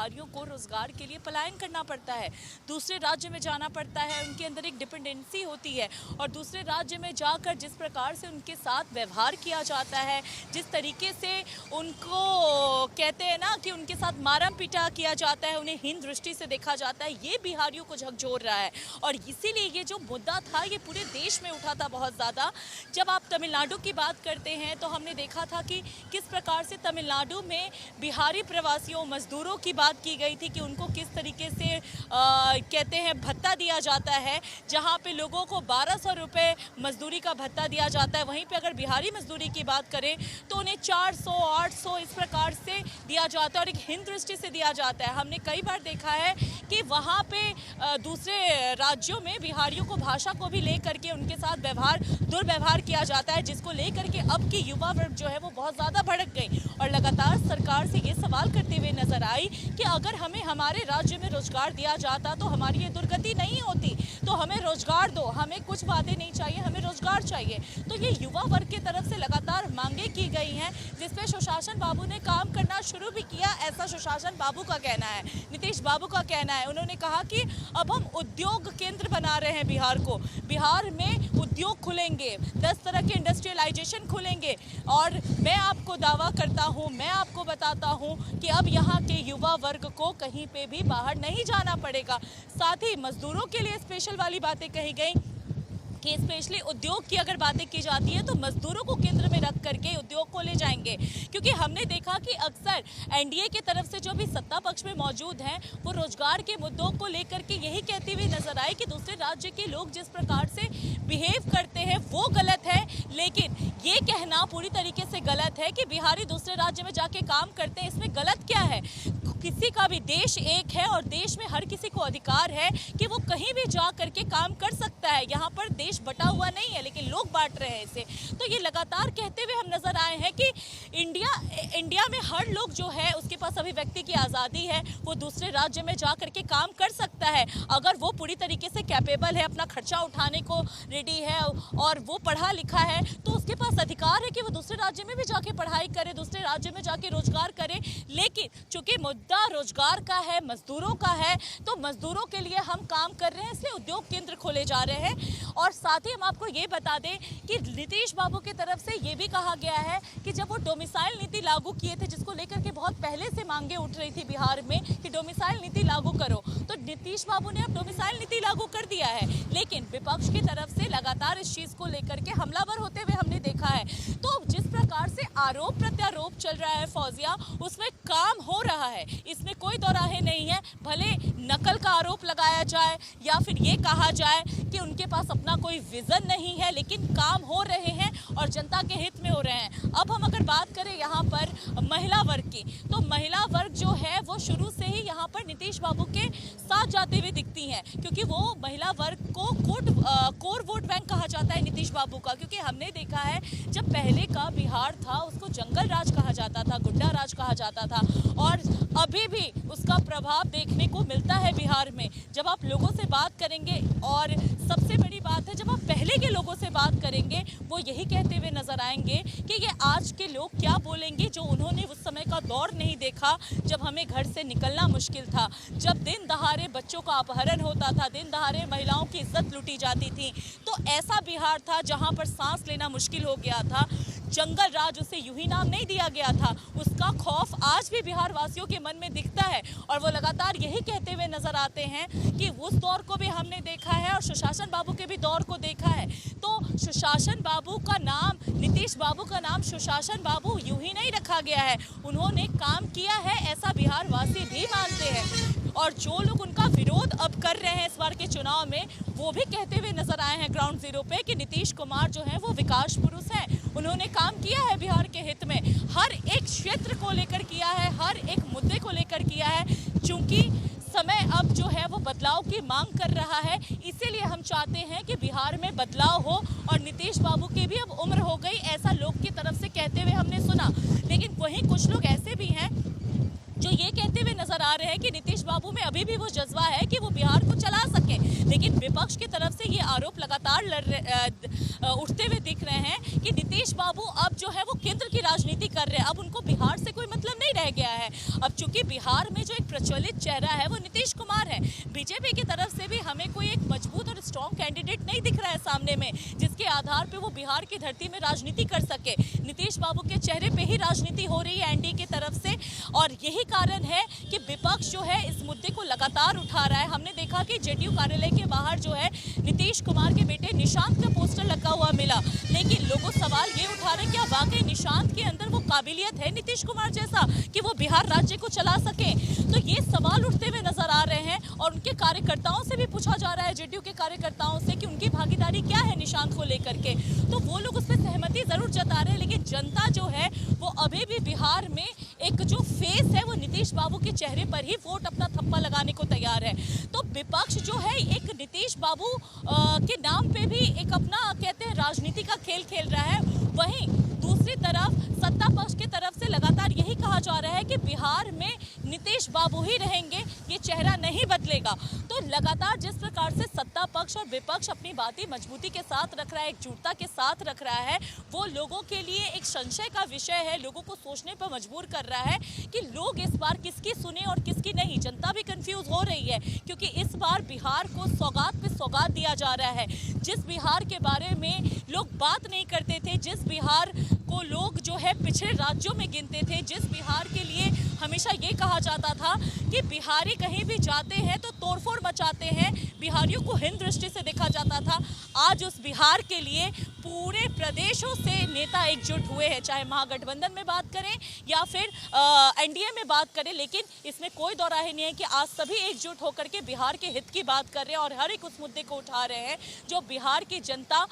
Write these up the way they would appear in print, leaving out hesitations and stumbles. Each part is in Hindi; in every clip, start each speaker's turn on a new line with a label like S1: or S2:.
S1: बिहारियों को रोजगार के लिए पलायन करना पड़ता है, दूसरे राज्य में जाना पड़ता है, उनके अंदर एक डिपेंडेंसी होती है और दूसरे राज्य में जाकर जिस प्रकार से उनके साथ व्यवहार किया जाता है, जिस तरीके से उनको कहते हैं ना कि उनके साथ मारा पीटा किया जाता है, उन्हें हीन दृष्टि से देखा जाता है, ये बिहारियों को झकझोर रहा है। और इसीलिए ये जो मुद्दा था ये पूरे देश में उठा था बहुत ज़्यादा। जब आप तमिलनाडु की बात करते हैं तो हमने देखा था कि किस प्रकार से तमिलनाडु में बिहारी प्रवासियों मजदूरों की बात की गई थी कि उनको किस तरीके से कहते हैं भत्ता दिया जाता है, जहाँ पे लोगों को 1200 रुपये मजदूरी का भत्ता दिया जाता है, वहीं पे अगर बिहारी मजदूरी की बात करें तो उन्हें 400 800 इस प्रकार से दिया जाता है और एक हीन दृष्टि से दिया जाता है। हमने कई बार देखा है कि वहाँ पे दूसरे राज्यों में बिहारियों को भाषा को भी लेकर के उनके साथ दुर्व्यवहार किया जाता है, जिसको लेकर के अब की युवा वर्ग जो है वो बहुत ज़्यादा भड़क गई और लगातार सरकार से ये सवाल करते हुए नजर आई कि अगर हमें हमारे राज्य में रोजगार दिया जाता तो हमारी ये दुर्गति नहीं होती, तो हमें रोजगार दो, हमें कुछ वादे नहीं चाहिए, हमें रोजगार चाहिए। तो ये युवा वर्ग की तरफ से लगातार मांगे की गई हैं, जिसपे सुशासन बाबू ने काम करना शुरू भी किया, ऐसा सुशासन बाबू का कहना है, नीतीश बाबू का कहना है। उन्होंने कहा कि अब हम उद्योग केंद्र बना रहे हैं बिहार को, बिहार में उद्योग खुलेंगे, 10 तरह के इंडस्ट्रियलाइजेशन खुलेंगे और मैं आपको दावा करता हूं, मैं आपको बताता हूं कि अब यहाँ के युवा वर्ग को कहीं पे भी बाहर नहीं जाना पड़ेगा। साथ ही मजदूरों के लिए स्पेशल वाली बातें कही गई कि स्पेशली उद्योग की अगर बातें की जाती है तो मजदूरों को केंद्र में रख करके उद्योग को ले जाएंगे, क्योंकि हमने देखा कि अक्सर एनडीए की तरफ से जो भी सत्ता पक्ष में मौजूद हैं वो रोजगार के मुद्दों को लेकर के यही कहते हुए नजर आए कि दूसरे राज्य के लोग जिस प्रकार से बिहेव करते हैं वो गलत है, लेकिन ये कहना पूरी तरीके से गलत है कि बिहारी दूसरे राज्य में जाके काम करते हैं, इसमें गलत क्या है। किसी का भी देश एक है और देश में हर किसी को अधिकार है कि वो कहीं भी जा करके काम कर सकता है। यहाँ पर देश बटा हुआ नहीं है, लेकिन लोग बांट रहे हैं इसे। तो ये लगातार कहते हुए हम नजर आए हैं कि इंडिया में हर लोग जो है उसके पास अभिव्यक्ति की आज़ादी है, वो दूसरे राज्य में जा करके काम कर सकता है अगर वो पूरी तरीके से कैपेबल है, अपना खर्चा उठाने को रेडी है और वो पढ़ा लिखा है, तो उसके पास अधिकार है कि वो दूसरे राज्य में भी जाके पढ़ाई करे, दूसरे राज्य में जाके रोजगार करे। लेकिन चूंकि मुद्दा रोजगार का है, मजदूरों का है, तो मजदूरों के लिए हम काम कर रहे हैं, इसलिए उद्योग केंद्र खोले जा रहे हैं। और साथ ही हम आपको ये बता दें कि नीतीश बाबू की तरफ से ये भी कहा गया है कि जब वो डोमिसाइल नीति लागू किए थे, जिसको लेकर के बहुत पहले से मांगे उठ रही थी बिहार में कि डोमिसाइल नीति लागू करो, तो नीतीश बाबू ने अब डोमिसाइल नीति लागू कर दिया है, लेकिन विपक्ष की तरफ से लगातार इस चीज को लेकर के हमलावर होते हुए हमने देखा है। तो जिस प्रकार से आरोप प्रत्यारोप चल रहा है फौजिया, उसमें काम हो रहा है, इसमें कोई दोराहे नहीं है। भले नकल का आरोप लगाया जाए या फिर ये कहा जाए कि उनके पास अपना कोई विजन नहीं है, लेकिन काम हो रहे हैं और जनता के हित में हो रहे हैं। अब हम अगर बात करें यहाँ पर महिला वर्ग की, तो महिला वर्ग जो है वो शुरू से ही यहाँ पर नीतीश बाबू के साथ जाते हुए दिखती हैं, क्योंकि वो महिला वर्ग को कोर वोट बैंक कहा जाता है नीतीश बाबू का। क्योंकि हमने देखा है जब पहले का बिहार था उसको जंगल राज कहा जाता था, गुड्डा राज कहा जाता था, और अभी भी उसका प्रभाव देखने को मिलता है बिहार में। जब आप लोगों से बात करेंगे, और सबसे बड़ी बात है जब आप पहले के लोगों से बात करेंगे, वो यही कहते हुए नजर आएंगे कि ये आज के लोग क्या बोलेंगे जो उन्होंने उस समय का दौर नहीं देखा, जब हमें घर से निकलना मुश्किल था, जब दिन दहाड़े बच्चों का अपहरण होता था, दिन दहाड़े महिलाओं की इज्जत लूटी जाती थी। तो ऐसा बिहार था जहां पर सांस लेना मुश्किल हो गया था। जंगल राज उसे यूं ही नाम नहीं दिया गया था, उसका खौफ आज भी बिहार वासियों के मन में दिखता है और वो लगातार यही कहते हुए नजर आते हैं कि उस दौर को भी हमने देखा है और सुशासन बाबू के भी दौर को देखा है। तो सुशासन बाबू का नाम, नीतीश बाबू का नाम सुशासन बाबू यूं ही नहीं रखा गया है, उन्होंने काम किया है, ऐसा बिहार वासी भी मानते हैं। और जो लोग उनका विरोध अब कर रहे हैं इस बार के चुनाव में, वो भी कहते हुए नजर आए हैं ग्राउंड जीरो पे कि नीतीश कुमार जो है वो विकास पुरुष हैं, उन्होंने काम किया है बिहार के हित में, हर एक क्षेत्र को लेकर किया है, हर एक मुद्दे को लेकर किया है। चूंकि समय अब जो है वो बदलाव की मांग कर रहा है, इसीलिए हम चाहते हैं कि बिहार में बदलाव हो और नीतीश बाबू की भी अब उम्र हो गई, ऐसा लोग की तरफ से कहते हुए हमने सुना। लेकिन वहीं कुछ लोग ऐसे भी हैं जो ये कहते हुए नजर आ रहे हैं कि नीतीश बाबू में अभी भी वो जज्बा है कि वो बिहार को चला सके। लेकिन विपक्ष की तरफ से ये आरोप लगातार उठते हुए दिख रहे हैं कि नीतीश बाबू अब जो है वो केंद्र की राजनीति कर रहे हैं। अब उनको बिहार से कोई मतलब नहीं रह गया है। अब चूंकि बिहार में जो एक प्रचलित चेहरा है वो नीतीश कुमार है, बीजेपी की तरफ से भी हमें कोई एक मजबूत और स्ट्रॉन्ग कैंडिडेट नहीं दिख रहा है सामने में, जिसके आधार पे वो बिहार की धरती में राजनीति कर सके। नीतीश बाबू के चेहरे पे ही राजनीति हो रही है एनडीए की तरफ से, और यही कारण है कि विपक्ष जो है इस मुद्दे को लगातार उठा रहा है। हमने देखा कि जेडीयू कार्यालय के बाहर जो है नीतीश कुमार के बेटे निशांत का पोस्टर लगा हुआ मिला, लेकिन लोगों सवाल ये उठा रहे हैं क्या वाकई निशांत के अंदर वो काबिलियत है नीतीश कुमार जैसा कि वो बिहार राज्य को चला सके। तो ये सवाल उठते हुए नजर आ रहे हैं, और उनके कार्यकर्ताओं से भी पूछा जा रहा है, जेडीयू के कार्यकर्ताओं से, कि उनकी भागीदारी क्या है निशांत को लेकर के। तो वो लोग उस पर सहमति जरूर जता रहे हैं, लेकिन जनता जो है वो अभी भी बिहार में एक जो फेस है वो नीतीश बाबू के चेहरे पर ही वोट अपना थप्पा लगाने को तैयार है। तो विपक्ष जो है एक नीतीश बाबू के नाम पे भी एक अपना कहते हैं राजनीति का खेल खेल रहा है। वहीं दूसरी तरफ सत्ता पक्ष की तरफ से लगातार यही कहा जा रहा है कि बिहार में नीतीश बाबू ही रहेंगे, ये चेहरा नहीं बदलेगा। तो लगातार जिस प्रकार से सत्ता पक्ष और विपक्ष अपनी बातें मजबूती के साथ रख रहा है, एकजुटता के साथ रख रहा है, वो लोगों के लिए एक संशय का विषय है, लोगों को सोचने पर मजबूर कर रहा है कि लोग इस बार किसकी सुने और किसकी नहीं। जनता भी कंफ्यूज हो रही है, क्योंकि इस बार बिहार को सौगात पे सौगात दिया जा रहा है। जिस बिहार के बारे में लोग बात नहीं करते थे, जिस बिहार को लोग जो है पिछड़े राज्यों में गिनते थे, जिस बिहार के लिए हमेशा ये कहा जाता था कि बिहारी कहीं भी जाते हैं तो तोड़फोड़ मचाते हैं, बिहारियों को हीन दृष्टि से देखा जाता था, आज उस बिहार के लिए पूरे प्रदेशों से नेता एकजुट हुए हैं, चाहे महागठबंधन में बात करें या फिर एनडीए में बात करें। लेकिन इसमें कोई दो राय नहीं है कि आज सभी एकजुट होकर के बिहार के हित की बात कर रहे हैं और हर एक उस मुद्दे को उठा रहे हैं जो बिहार की जनता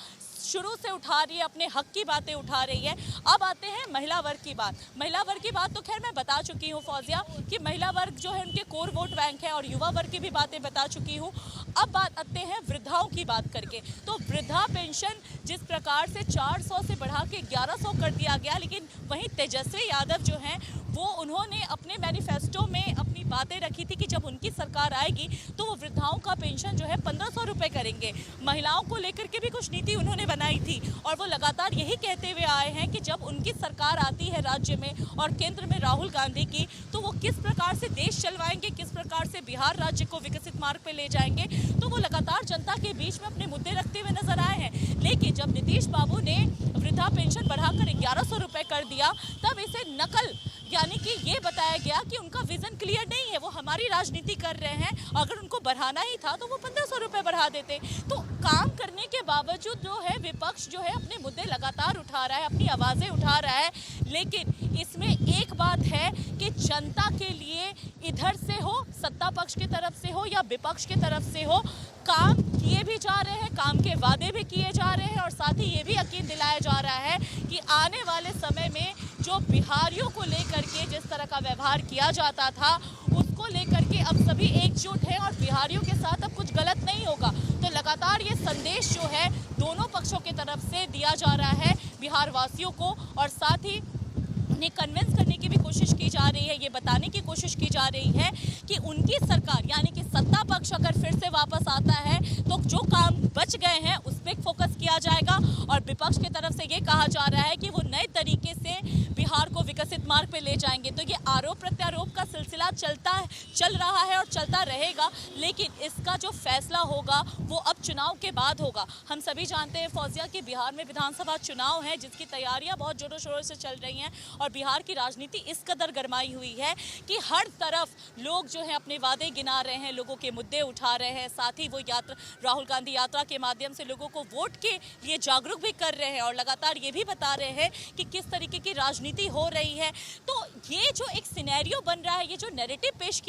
S1: शुरू से उठा रही है, अपने हक की बातें उठा रही है। अब आते हैं महिला वर्ग की बात। महिला वर्ग की बात तो खैर मैं बता चुकी हूँ फौजिया, कि महिला वर्ग जो है उनके कोर वोट बैंक है, और युवा वर्ग की भी बातें बता चुकी हूँ। अब बात आते हैं वृद्धाओं की बात करके। तो वृद्धा पेंशन जिस प्रकार से 400 से बढ़ा के 1100 कर दिया गया, लेकिन वहीं तेजस्वी यादव जो हैं वो उन्होंने अपने मैनिफेस्टो में अपनी बातें रखी थी कि जब उनकी सरकार आएगी तो वो वृद्धाओं का पेंशन जो है 1500 रुपये करेंगे। महिलाओं को लेकर के भी कुछ नीति उन्होंने बनाई थी, और वो लगातार यही कहते हुए आए हैं कि जब उनकी सरकार आती है राज्य में और केंद्र में राहुल गांधी की, तो वो किस प्रकार से देश चलवाएंगे, किस प्रकार से बिहार राज्य को विकसित मार्ग पे ले जाएंगे। तो वो लगातार जनता के बीच में अपने मुद्दे रखते हुए नजर आए हैं। लेकिन जब नीतीश बाबू ने वृद्धा पेंशन बढ़ाकर 1100 रुपये कर दिया, तब इसे नकल, यानी कि ये बताया गया कि उनका विजन क्लियर नहीं है, वो हमारी राजनीति कर रहे हैं, अगर उनको बढ़ाना ही था तो वो 1500 रुपये बढ़ा देते। तो काम करने के बावजूद जो है विपक्ष जो है अपने मुद्दे लगातार उठा रहा है, अपनी आवाज़ें उठा रहा है। लेकिन इसमें एक बात है कि जनता के लिए इधर से हो, सत्ता पक्ष की तरफ से हो या विपक्ष की तरफ से हो, काम किए भी जा रहे हैं, काम के वादे भी किए जा रहे हैं, और साथ ही ये भी यकीन दिलाया जा रहा है कि आने वाले समय में जो बिहारियों को लेकर के जिस तरह का व्यवहार किया जाता था उसको लेकर के अब सभी एकजुट हैं और बिहारियों के साथ अब कुछ गलत नहीं होगा। तो लगातार ये संदेश जो है दोनों पक्षों की तरफ से दिया जा रहा है बिहार वासियों को, और साथ ही उन्हें कन्विंस करने की भी कोशिश की जा रही है, ये बताने की कोशिश की जा रही है कि उनकी सरकार यानी कि सत्ता पक्ष अगर फिर से वापस आता है तो जो काम बच गए हैं उस पर फोकस किया जाएगा, और विपक्ष की तरफ से ये कहा जा रहा है कि वो नए तरीके से बिहार को विकसित मार्ग पे ले जाएंगे। तो ये आरोप प्रत्यारोप का सिलसिला चल रहा है और चलता रहेगा, लेकिन इसका जो फैसला होगा वो अब चुनाव के बाद होगा। हम सभी जानते हैं फौजिया कि बिहार में विधानसभा चुनाव है जिसकी तैयारियां बहुत जोरों शोरों से चल रही हैं, और बिहार की राजनीति इस कदर गरमाई हुई है कि हर तरफ लोग जो है अपने वादे गिना रहे हैं, लोगों के मुद्दे उठा रहे हैं, साथ ही वो यात्रा राहुल गांधी यात्रा के माध्यम से लोगों को वोट के लिए जागरूक भी कर रहे हैं, और लगातार ये भी बता रहे हैं कि किस तरीके की राजनीति हो रही है। तो ये जो एक सिनेरियो बन रहा है, ये जो नैरेटिव पेश